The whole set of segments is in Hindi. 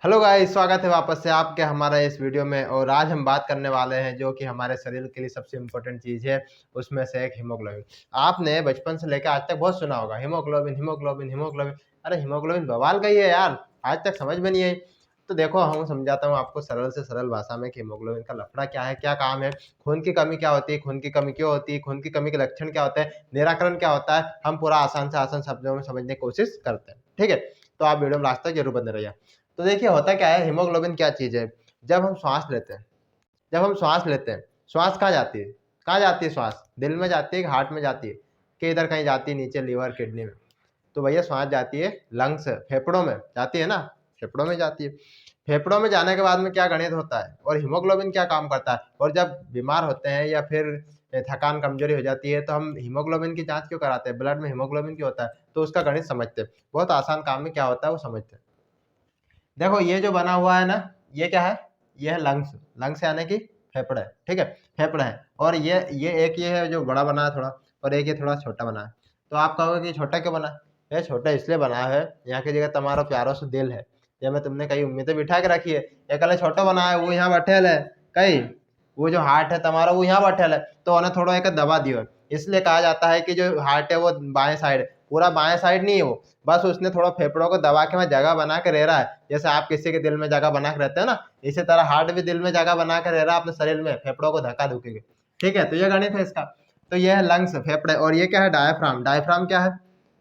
हेलो गाइस, स्वागत है वापस से आपके हमारा इस वीडियो में। और आज हम बात करने वाले हैं जो कि हमारे शरीर के लिए सबसे इम्पोर्टेंट चीज़ है, उसमें से एक हीमोग्लोबिन। आपने बचपन से लेकर आज तक बहुत सुना होगा हीमोग्लोबिन हीमोग्लोबिन हीमोग्लोबिन। अरे हीमोग्लोबिन बवाल का ही है यार, आज तक समझ में नहीं आई। तो देखो, हम समझाता हूँ आपको सरल से सरल भाषा में कि हीमोग्लोबिन का लफड़ा क्या है, क्या काम है, खून की कमी क्या होती है, खून की कमी क्यों होती है, खून की कमी के लक्षण क्या होते हैं, निराकरण क्या होता है। हम पूरा आसान से आसान शब्दों में समझने की कोशिश करते हैं, ठीक है। तो आप वीडियो में लास्ट तक जरूर बने रहिए। तो देखिए, होता क्या है, हीमोग्लोबिन क्या चीज़ है। जब हम श्वास लेते हैं जब हम श्वास लेते हैं, श्वास कहाँ जाती है? कहाँ जाती है श्वास? दिल में जाती है कि हार्ट में जाती है, कि इधर कहीं जाती है, नीचे लीवर किडनी में? तो भैया श्वास जाती है लंग्स, फेफड़ों में जाती है ना, फेफड़ों में जाती है। फेफड़ों में जाने के बाद में क्या गणित होता है और हीमोग्लोबिन क्या काम करता है। और जब बीमार होते हैं या फिर थकान कमजोरी हो जाती है तो हम हीमोग्लोबिन की जांच क्यों कराते हैं, ब्लड में हीमोग्लोबिन क्यों होता है, तो उसका गणित समझते हैं। बहुत आसान काम में क्या होता है वो समझते हैं। देखो, ये जो बना हुआ है ना, ये क्या है? ये है लंग्स। लंग्स यानी कि फेफड़े, ठीक है। फेफड़े हैं। और ये एक ये है जो बड़ा बना है थोड़ा, और एक ये थोड़ा छोटा बना है। तो आप कहोगे कि छोटा क्यों बना है? ये छोटा इसलिए बना है, यहाँ की जगह तुम्हारा प्यारो से दिल है, ये में तुमने कई उम्मीदें बिठा के रखी है। ये कल छोटा बना है, वो यहाँ बैठेल है कहीं, वो जो हार्ट है तुम्हारा वो यहाँ बैठेल है, तो उन्हें थोड़ा एक दबा दियो। इसलिए कहा जाता है कि जो हार्ट है वो बाएं साइड, पूरा बाएं साइड नहीं है वो, बस उसने थोड़ा फेफड़ों को दबा के में जगह बना के रह रहा है। जैसे आप किसी के दिल में जगह बना के रहते हैं ना, इसी तरह हार्ट भी दिल में जगह बना के रह रहा है अपने शरीर में, फेफड़ों को धक्का धुकी के, ठीक है। तो ये गणित है इसका। तो ये है लंग्स, फेफड़े। और ये क्या है? डायफ्राम। डायफ्राम क्या है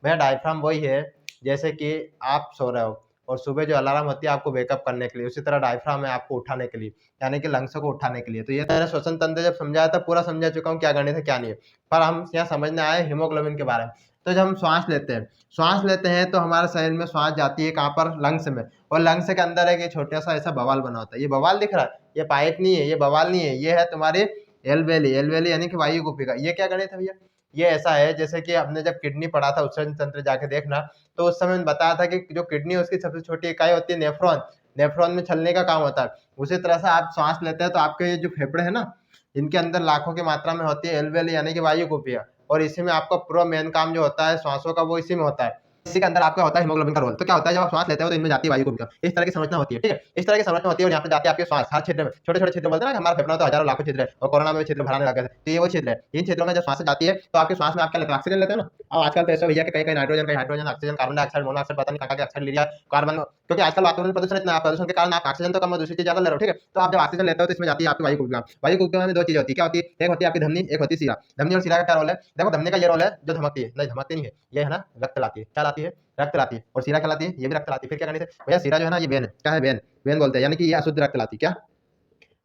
भैया? डायफ्राम वही है, जैसे कि आप सो रहे हो और सुबह जो अलार्म होती है आपको वेकअप करने के लिए, उसी तरह डायफ्राम है आपको उठाने के लिए, यानी कि लंग्स को उठाने के लिए। तो ये मैंने श्वसन तंत्र जब समझाया था, पूरा समझा चुका हूँ क्या गणित है क्या नहीं है। पर हम यहाँ समझने आए हीमोग्लोबिन के बारे में। तो जब हम श्वास लेते हैं तो हमारे शरीर में श्वास जाती है कहाँ पर? लंग्स में। और लंग्स के अंदर एक छोटा सा ऐसा बवाल बना होता है। ये बवाल दिख रहा है, ये पाइप नहीं है, ये बवाल नहीं है, ये है तुम्हारी एल्वेली। एल्वेली यानी कि वायु गुफिका। ये क्या गणित है भैया? ये ऐसा है जैसे कि हमने जब किडनी पढ़ा था उत्सर्जन तंत्र जाके देखना, तो उस समय बताया था कि जो किडनी है उसकी सबसे छोटी इकाई होती है नेफ्रॉन। नेफ्रॉन में छलने का काम होता है। उसी तरह से आप श्वास लेते हैं तो आपके ये जो फेफड़े है ना, इनके अंदर लाखों की मात्रा में होती है एल्वेली यानी कि वायु गुफिका। और इसी में आपका पूरा मेन काम जो होता है श्वासों का, वो इसी में होता है। इसी के अंदर आपका होता है हीमोग्लोबिन का रोल। तो क्या होता है, जब आप श्वास लेते हो तो इनमें जाती है वायु गुफिका। इस तरह की संरचना होती है, ठीक है। इस तरह की संरचना होती है और यहाँ पे जाती है आपके श्वास हर क्षेत्र में। छोटे छोटे क्षेत्र बोलते हैं ना कि हमारा फेफड़ा तो हजारों लाखों क्षेत्र है, और कोरोना में भी क्षेत्र भराने लगे थे, तो ये वो क्षेत्र है। इन क्षेत्रों में जब श्वास जाती है तो आपके श्वास में आप क्या लेते हैं? ऑक्सीजन लेते हैं ना। अब आजकल तो ऐसा भैया कि कहीं कहीं नाइट्रोजन, कहीं hydrogen, oxygen, carbon dioxide, monoxide, पता नहीं कहाँ के ऑक्साइड ले लिया, कार्बन। क्योंकि आजकल वातावरण प्रदूषण इतना है, प्रदूषण के कारण आप ऑक्सीजन तो कम और दूसरी चीज ज्यादा ले रहे हो, ठीक है। तो आप जब ऑक्सीजन लेते हो तो इसमें जाती है आपकी वायु गुफिका। वायु गुफिका में दो चीजें होती है, क्या होती है? एक होती है आपकी धमनी, एक होती है सीरा। धमनी और सीरा का क्या रोल है? देखो, धमनी का ये रोल है जो धमकती है, नहीं धमकती नहीं है, ये है ना रक्त लाती है। क्या लाती है? रक्त लाती है। और सीरा क्या लाती है? ये भी रक्त लाती है। फिर क्या करनी है भैया? सीरा जो है ना, ये वेन है। क्या है? वेन। वेन बोलते हैं, यानी कि ये अशुद्ध रक्त लाती है। क्या?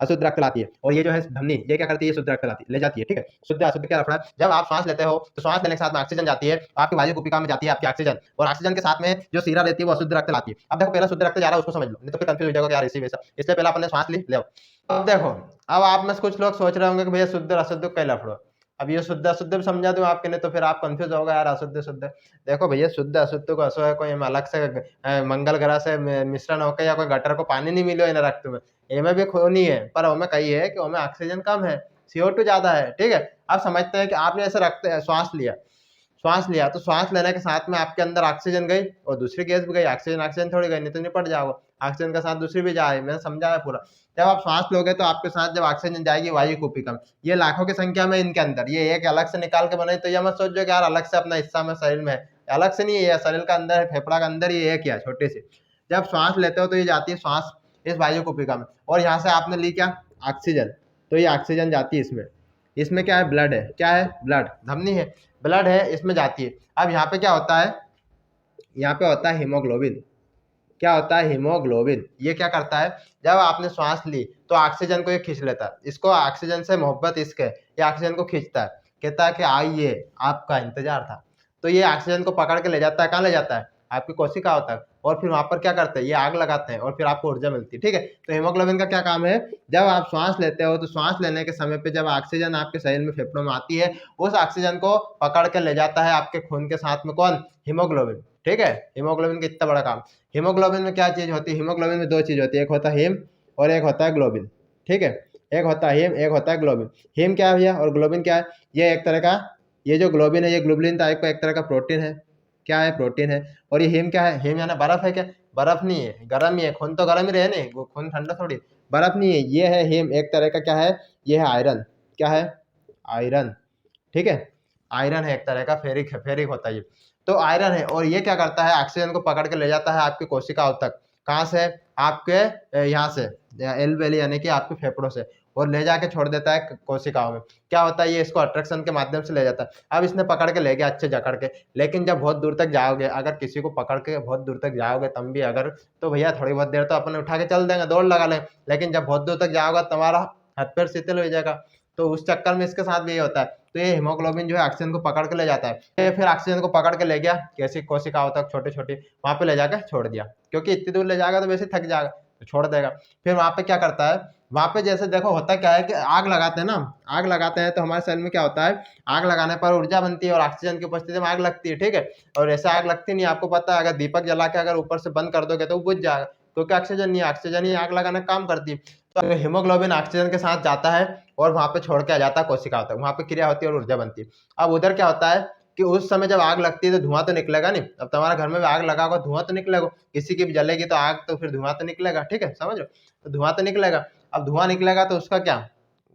अशुद्ध रक्त लाती है। और ये जो है धमनी, ये क्या करती है? शुद्ध रक्त लाती है, ले जाती है, ठीक है। शुद्ध अशुद्ध क्या रखना है? जब आप श्वास लेते हो तो श्वास लेने के साथ में ऑक्सीजन जाती है, आपकी वायु गुफिका में जाती है आपकी ऑक्सीजन, और ऑक्सीजन के साथ में जो सीरा लेती है वो अशुद्ध रक्त लाती है। अब देखो, पहला शुद्ध रक्त जा रहा है उसको समझ लो, नहीं तो फिर कंफ्यूज हो जाएगा यार इसी वैसा। इसलिए पहले आपने श्वास ली, ले। अब देखो, अब आप में से कुछ लोग सोच रहे होंगे कि भैया शुद्ध और अशुद्ध का लफड़ो। अब ये शुद्ध अशुद्ध भी समझा दूं आपके लिए तो फिर आप कंफ्यूज होगा यार, अशुद्ध शुद्ध। देखो भैया, शुद्ध अशुद्ध को असो है कोई अलग से मंगल ग्रह से मिश्रण होकर, या कोई गटर को पानी नहीं मिलो इन रक्त में। एमे भी खून ही है, पर ओमे कही है कि ओमे ऑक्सीजन कम है, CO2 ज्यादा है, ठीक है। आप समझते हैं कि आपने ऐसे रक्त श्वास लिया तो श्वास लेने के साथ में आपके अंदर ऑक्सीजन गई और दूसरी गैस भी गई। ऑक्सीजन ऑक्सीजन थोड़ी गई, नहीं तो निपट जाओगे। ऑक्सीजन के साथ दूसरी भी जाए, मैंने समझाया पूरा। जब आप श्वास लोगे तो आपके साथ जब ऑक्सीजन जाएगी वायु कुपिकम, ये लाखों की संख्या में इनके अंदर, ये एक अलग से निकाल के बनाई तो ये मत सोचो कि यार अलग से अपना हिस्सा में शरीर में है। अलग से नहीं है, ये शरीर का अंदर है, फेफड़ा के अंदर ये एक है छोटे से। जब श्वास लेते हो तो ये जाती है श्वास इस वायु कुपिका में, और यहाँ से आपने ली क्या? ऑक्सीजन। तो ये ऑक्सीजन जाती है इसमें। इसमें क्या है? ब्लड है। क्या है? ब्लड। धमनी है, ब्लड है, इसमें जाती है। अब यहाँ पे क्या होता है? यहाँ पे होता है हीमोग्लोबिन। क्या होता है? हीमोग्लोबिन। ये क्या करता है? जब आपने श्वास ली तो ऑक्सीजन को ये खींच लेता है, इसको ऑक्सीजन से मोहब्बत इसके, ये ऑक्सीजन को खींचता है, कहता है कि आइए आपका इंतजार था। तो ये ऑक्सीजन को पकड़ के ले जाता है, कहाँ ले जाता है? आपकी कोशिकाओं तक। और फिर वहां पर क्या करते हैं? ये आग लगाते हैं और फिर आपको ऊर्जा मिलती है, ठीक है। तो हीमोग्लोबिन का क्या काम है? जब आप श्वास लेते हो तो श्वास लेने के समय पे जब ऑक्सीजन आपके शरीर में फेफड़ों में आती है, उस ऑक्सीजन को पकड़ के ले जाता है आपके खून के साथ में। कौन? हीमोग्लोबिन, ठीक है। हीमोग्लोबिन का इतना बड़ा काम। हीमोग्लोबिन में क्या चीज होती है? हीमोग्लोबिन में दो चीज होती है, एक होता है हीम और एक होता है ग्लोबिन, ठीक है। एक होता है हीम, एक होता है ग्लोबिन। हीम क्या है भैया और ग्लोबिन क्या है? ये एक तरह का, ये जो ग्लोबिन है ये ग्लोबुलिन टाइप का एक तरह का प्रोटीन है। क्या है? प्रोटीन है। और ये हीम क्या है? हीम यानी बर्फ है। क्या? बर्फ नहीं है, गर्म ही है। खून तो गर्म ही रहे नहीं, वो खून ठंडा थोड़ी। बर्फ नहीं है, ये है हिम, एक तरह का क्या है, ये है आयरन। क्या है? आयरन। ठीक है, आयरन है एक तरह का, फेरिक है, फेरिक होता है ये। तो आयरन है, और ये क्या करता है, ऑक्सीजन को पकड़ के ले जाता है आपकी कोशिकाओं तक। कहाँ से? आपके यहाँ से, एल वैली यानी कि आपके फेफड़ों से, और ले जाके छोड़ देता है कोशिकाओं में। क्या होता है, ये इसको अट्रैक्शन के माध्यम से ले जाता है। अब इसने पकड़ के ले गया अच्छे जकड़ के, लेकिन जब बहुत दूर तक जाओगे, अगर किसी को पकड़ के बहुत दूर तक जाओगे तब भी अगर, तो भैया थोड़ी बहुत देर तो अपन उठा के चल देंगे, दौड़ लगा लें, लेकिन जब बहुत दूर तक जाओगा तुम्हारा हाथ पैर शीतल हो जाएगा। तो उस चक्कर में इसके साथ भी ये होता है। तो ये हीमोग्लोबिन जो है ऑक्सीजन को पकड़ के ले जाता है। ये फिर ऑक्सीजन को पकड़ के ले गया कैसी कोशिकाओं तक, छोटे छोटे, वहां पे ले जाकर छोड़ दिया, क्योंकि इतनी दूर ले जाएगा तो वैसे थक जाएगा, तो छोड़ देगा। फिर वहां पे क्या करता है, वहां पे जैसे देखो होता क्या है कि आग लगाते हैं ना, आग लगाते हैं तो हमारे शरीर में क्या होता है, आग लगाने पर ऊर्जा बनती है और ऑक्सीजन की उपस्थिति में आग लगती है। ठीक है, और ऐसे आग लगती नहीं, आपको पता है, अगर दीपक जला के अगर ऊपर से बंद कर दोगे तो वो बुझ जाएगा, क्योंकि ऑक्सीजन नहीं है, ऑक्सीजन ही आग लगाने का काम करती है। तो हीमोग्लोबिन ऑक्सीजन के साथ जाता है और वहां पे छोड़ के आ जाता है कोशिकाओं तक, वहां पे क्रिया होती है और ऊर्जा बनती है। अब उधर क्या होता है कि उस समय जब आग लगती है तो धुआं तो निकलेगा नहीं। अब तुम्हारे घर में भी आग लगा होगा, धुआं तो निकलेगा, किसी की भी जलेगी तो आग, तो फिर धुआं तो निकलेगा। ठीक है, समझ लो, तो धुआं तो निकलेगा। अब धुआं निकलेगा तो उसका क्या,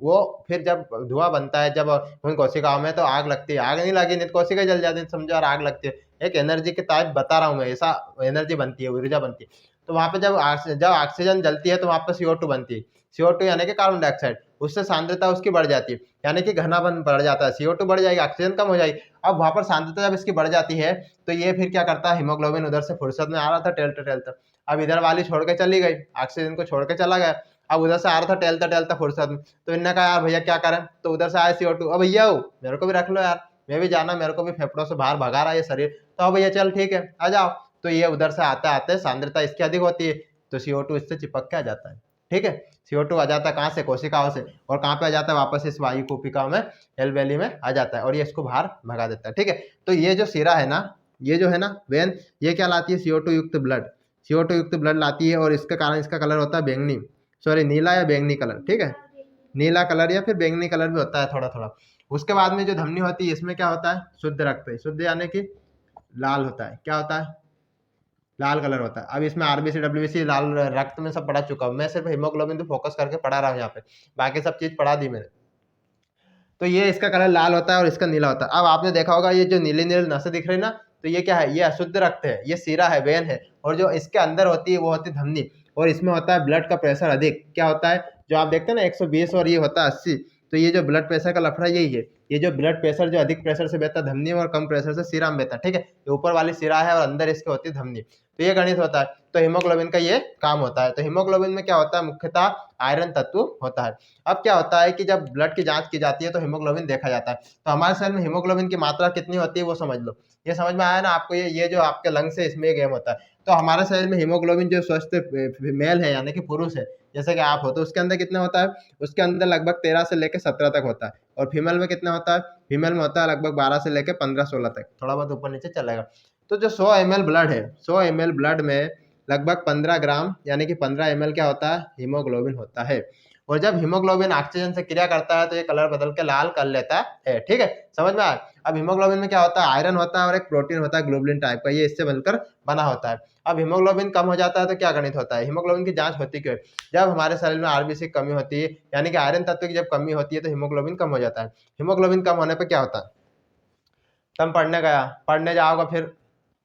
वो फिर जब धुआं बनता है, जब उन कोशिकाओं में, तो आग लगती है, आग नहीं लगी नहीं तो कोशिका जल जाती है, समझो, और आग लगती है। एक एनर्जी के टाइप बता रहा हूँ मैं, ऐसा एनर्जी बनती है, ऊर्जा बनती है। तो वहां पे जब ऑक्सीजन जलती है तो वहां पे CO2 बनती है, CO2 यानी कि कार्बन डाइऑक्साइड, उससे सांद्रता उसकी बढ़ जाती है, यानी कि घनापन बढ़ जाता है, CO2 बढ़ जाएगी, ऑक्सीजन कम हो जाएगी। अब वहां पर सांद्रता जब इसकी बढ़ जाती है तो ये फिर क्या करता है, हीमोग्लोबिन उधर से फुर्सत में आ रहा था टहलते टहलते, अब इधर वाली छोड़ के चली गई, ऑक्सीजन को छोड़ के चला गया। अब उधर से आ रहा था टहलता टहलता फुर्सत में, तो इन्होंने कहा यार भैया क्या करें, तो उधर से आया CO2, अब भैया मेरे को भी रख लो यार, मैं भी जाना, मेरे को भी फेफड़ों से बाहर भगा रहा है ये शरीर, तो अब भैया चल ठीक है आ जाओ। तो ये उधर से आते आते सांद्रता इसकी अधिक होती है, तो CO2 इससे चिपक के आ जाता है। ठीक है, CO2 आ जाता है कहाँ से, कोशिकाओं से, और कहाँ पे आ जाता है, वापस इस वायु कोशिकाओं में, एल वैली में आ जाता है, और ये इसको बाहर भगा देता है। ठीक है, तो ये जो सिरा है ना, ये जो है ना वेन, ये क्या लाती है, CO2 युक्त ब्लड, CO2 युक्त ब्लड लाती है, और इसके कारण इसका कलर होता है बैंगनी, सॉरी नीला या बैंगनी कलर। ठीक है, नीला कलर या फिर बैंगनी कलर भी होता है थोड़ा थोड़ा। उसके बाद में जो धमनी होती है, इसमें क्या होता है, शुद्ध रक्त, शुद्ध यानी कि लाल होता है, क्या होता है, लाल कलर होता है। अब इसमें RBC WBC लाल रक्त में सब पढ़ा चुका हूँ मैं, सिर्फ हीमोग्लोबिन पे फोकस करके पढ़ा रहा हूँ यहाँ पे, बाकी सब चीज पढ़ा दी मैंने। तो ये इसका कलर लाल होता है और इसका नीला होता है। अब आपने देखा होगा ये जो नीली नीली नसें दिख रही ना, तो ये क्या है, ये अशुद्ध रक्त है, ये सीरा है, वेन है, और जो इसके अंदर होती है वो होती है धमनी, और इसमें होता है ब्लड का प्रेशर अधिक। क्या होता है, जो आप देखते हैं ना 120 और ये होता है 80, तो ये जो ब्लड प्रेशर का लफड़ा यही है, ये जो ब्लड प्रेशर जो अधिक प्रेशर से बहता है धमनी में, और कम प्रेशर से सीरा में बहता है। ठीक है, ये ऊपर वाली सीरा है और अंदर इसके होती है धमनी, तो ये गणित होता है। तो हीमोग्लोबिन का ये काम होता है। तो हीमोग्लोबिन में क्या होता है, मुख्यतः आयरन तत्व होता है। अब क्या होता है कि जब ब्लड की जांच की जाती है तो हीमोग्लोबिन देखा जाता है, तो हमारे शरीर में हीमोग्लोबिन की मात्रा कितनी होती है वो समझ लो। ये समझ में आया ना आपको, ये जो आपके लंग्स है इसमें गेम होता है। तो हमारे शरीर में हीमोग्लोबिन जो स्वस्थ मेल है यानी कि पुरुष है, जैसे कि आप हो, तो उसके अंदर कितना होता है, उसके अंदर लगभग 13 से लेकर 17 तक होता है, और फीमेल में कितना होता है, फीमेल में होता है लगभग 12 से लेकर 15-16 तक, थोड़ा बहुत ऊपर नीचे चलेगा। तो जो 100 ml ब्लड है, 100 ml ब्लड में लगभग 15 ग्राम यानी कि 15 ml क्या होता है, हीमोग्लोबिन होता है। और जब हीमोग्लोबिन ऑक्सीजन से क्रिया करता है तो ये कलर बदल के लाल कर लेता है। ठीक है, समझ में आया। अब हीमोग्लोबिन में क्या होता है, आयरन होता है और एक प्रोटीन होता है ग्लोबुलिन टाइप का, ये इससे बनकर बना होता है। अब हीमोग्लोबिन कम हो जाता है तो क्या गणित होता है, हीमोग्लोबिन की जांच होती क्यों है, जब हमारे शरीर में RBC की कमी होती है, यानी कि आयरन तत्व की जब कमी होती है तो हीमोग्लोबिन कम हो जाता है। हीमोग्लोबिन कम होने पर क्या होता है, तुम पढ़ने जाओगे फिर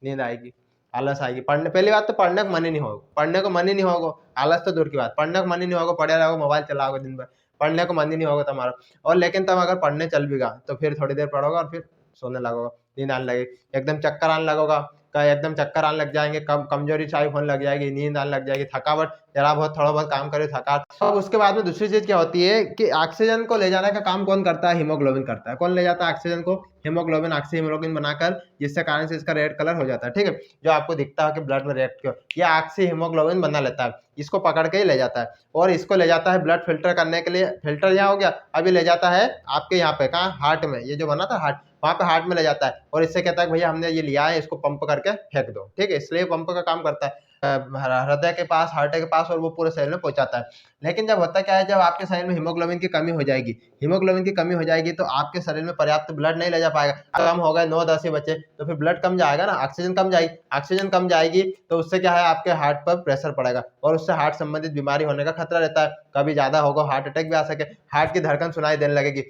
नींद आएगी, आलस आएगी, पढ़ने, पहली बात तो पढ़ने को मन ही नहीं होगा, पढ़ने को मन ही नहीं होगा, आलस तो दूर की बात, पढ़ने को मन ही नहीं होगा, पढ़े रहोगे, मोबाइल चलाओगे दिन भर, पढ़ने को मन ही नहीं होगा तुम्हारा। और लेकिन तुम अगर पढ़ने चल भी गए तो फिर थोड़ी देर पढ़ोगे और फिर सोने लगोगा, नींद आने लगेगी, एकदम चक्कर आने लगोगा, एकदम चक्कर आने लग जाएंगे, कमजोरी चाय होने लग जाएगी, नींद आने लग जाएगी, थकावट, जरा बहुत थोड़ा बहुत काम करे थकावट। अब उसके बाद में दूसरी चीज क्या होती है कि ऑक्सीजन को ले जाने का काम कौन करता है, हीमोग्लोबिन करता है। कौन ले जाता है ऑक्सीजन को, हीमोग्लोबिन, ऑक्सी हीमोग्लोबिन बनाकर, जिससे कारण से इसका रेड कलर हो जाता है। ठीक है, जो आपको दिखता है कि ब्लड में रेड क्यों, ये ऑक्सी हीमोग्लोबिन बना लेता है, इसको पकड़ के ही ले जाता है, और इसको ले जाता है ब्लड फिल्टर करने के लिए। फिल्टर यहाँ हो गया, अभी ले जाता है आपके यहाँ पे, कहाँ, हार्ट में, ये जो बना था हार्ट, वहां पे हार्ट में ले जाता है, और इससे कहता है भैया हमने ये लिया है, इसको पंप करके फेंक दो। ठीक है, इसलिए पंप का काम करता है। हृदय के पास, हार्ट के पास, और वो पूरे शरीर में पहुंचाता है। लेकिन जब होता क्या है, जब आपके शरीर में हीमोग्लोबिन की कमी हो जाएगी, हीमोग्लोबिन की कमी हो जाएगी तो आपके शरीर में पर्याप्त ब्लड नहीं ले जा पाएगा। अगर कम हो गए 9-10 ही बचे तो फिर ब्लड कम जाएगा ना, ऑक्सीजन कम जाएगी। ऑक्सीजन कम जाएगी तो उससे क्या है, आपके हार्ट पर प्रेशर पड़ेगा और उससे हार्ट संबंधित बीमारी होने का खतरा रहता है। कभी ज्यादा होगा हार्ट अटैक भी आ सके, हार्ट की धड़कन सुनाई देने लगेगी,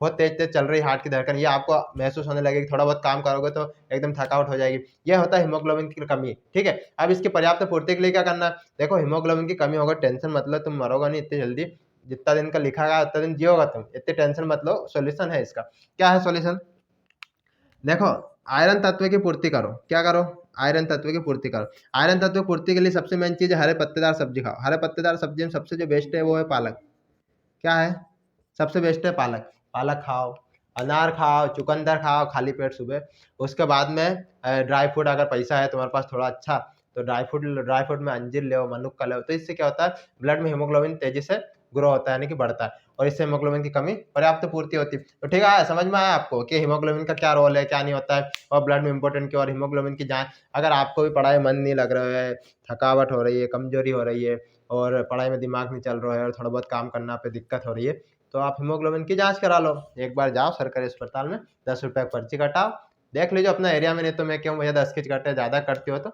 बहुत तेज तेज चल रही हार्ट की धड़कन, ये आपको महसूस होने लगेगी। थोड़ा बहुत काम करोगे तो एकदम थकावट हो जाएगी। ये होता है हीमोग्लोबिन की कमी। ठीक है, अब इसकी पर्याप्त पूर्ति के लिए क्या करना है? देखो, हीमोग्लोबिन की कमी होगा, टेंशन मतलब तुम मरोगा नहीं इतनी जल्दी, जितना दिन का लिखा गया उतना दिन जियोगा तुम, इतनी टेंशन मत लो। सोल्यूशन है इसका। क्या है सोल्यूशन? देखो, आयरन तत्व की पूर्ति करो। क्या करो? आयरन तत्व की पूर्ति करो। आयरन तत्व की पूर्ति के लिए सबसे मेन चीज है हरे पत्तेदार सब्जी खाओ। हरे पत्तेदार सब्जी में सबसे जो बेस्ट है वो है पालक। क्या है? सबसे बेस्ट है पालक। पालक खाओ, अनार खाओ, चुकंदर खाओ खाली पेट सुबह। उसके बाद में ड्राई फ्रूट, अगर पैसा है तुम्हारे पास थोड़ा अच्छा तो ड्राई फ्रूट में अंजीर ले, मनुक्का ले। तो इससे क्या होता है, ब्लड में हीमोग्लोबिन तेजी से ग्रो होता है, यानी कि बढ़ता है, और इससे हीमोग्लोबिन की कमी पर्याप्त पूर्ति होती है। तो ठीक है, समझ में आया आपको कि हीमोग्लोबिन का क्या रोल है, क्या नहीं होता है, और ब्लड में इंपॉर्टेंट क्यों, और हीमोग्लोबिन की जांच। अगर आपको भी पढ़ाई मन नहीं लग रहा है, थकावट हो रही है, कमजोरी हो रही है, और पढ़ाई में दिमाग नहीं चल रहा है, और थोड़ा बहुत काम करना पे दिक्कत हो रही है, तो आप हीमोग्लोबिन की जांच करा लो। एक बार जाओ सरकारी अस्पताल में, 10 रुपये पर्ची कटाओ, देख लीजिए अपना एरिया में, नहीं तो मैं क्यों भैया 10 की कटे, ज़्यादा कटती हो तो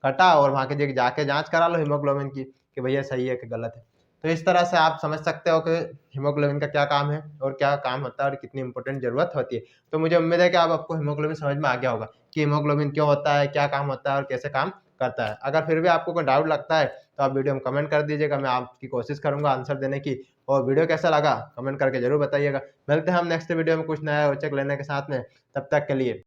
कटाओ, और वहाँ के जाके जांच करा लो हीमोग्लोबिन की कि भैया सही है कि गलत है। तो इस तरह से आप समझ सकते हो कि हीमोग्लोबिन का क्या काम है और क्या काम होता है और कितनी इंपॉर्टेंट जरूरत होती है। तो मुझे उम्मीद है कि आप आपको हीमोग्लोबिन समझ में आ गया होगा कि हीमोग्लोबिन क्यों होता है, क्या काम होता है और कैसे काम करता है। अगर फिर भी आपको कोई डाउट लगता है तो आप वीडियो में कमेंट कर दीजिएगा, मैं आपकी कोशिश करूंगा आंसर देने की। और वीडियो कैसा लगा कमेंट करके जरूर बताइएगा। मिलते हैं हम नेक्स्ट वीडियो में कुछ नया रोचक लेने के साथ में, तब तक के लिए।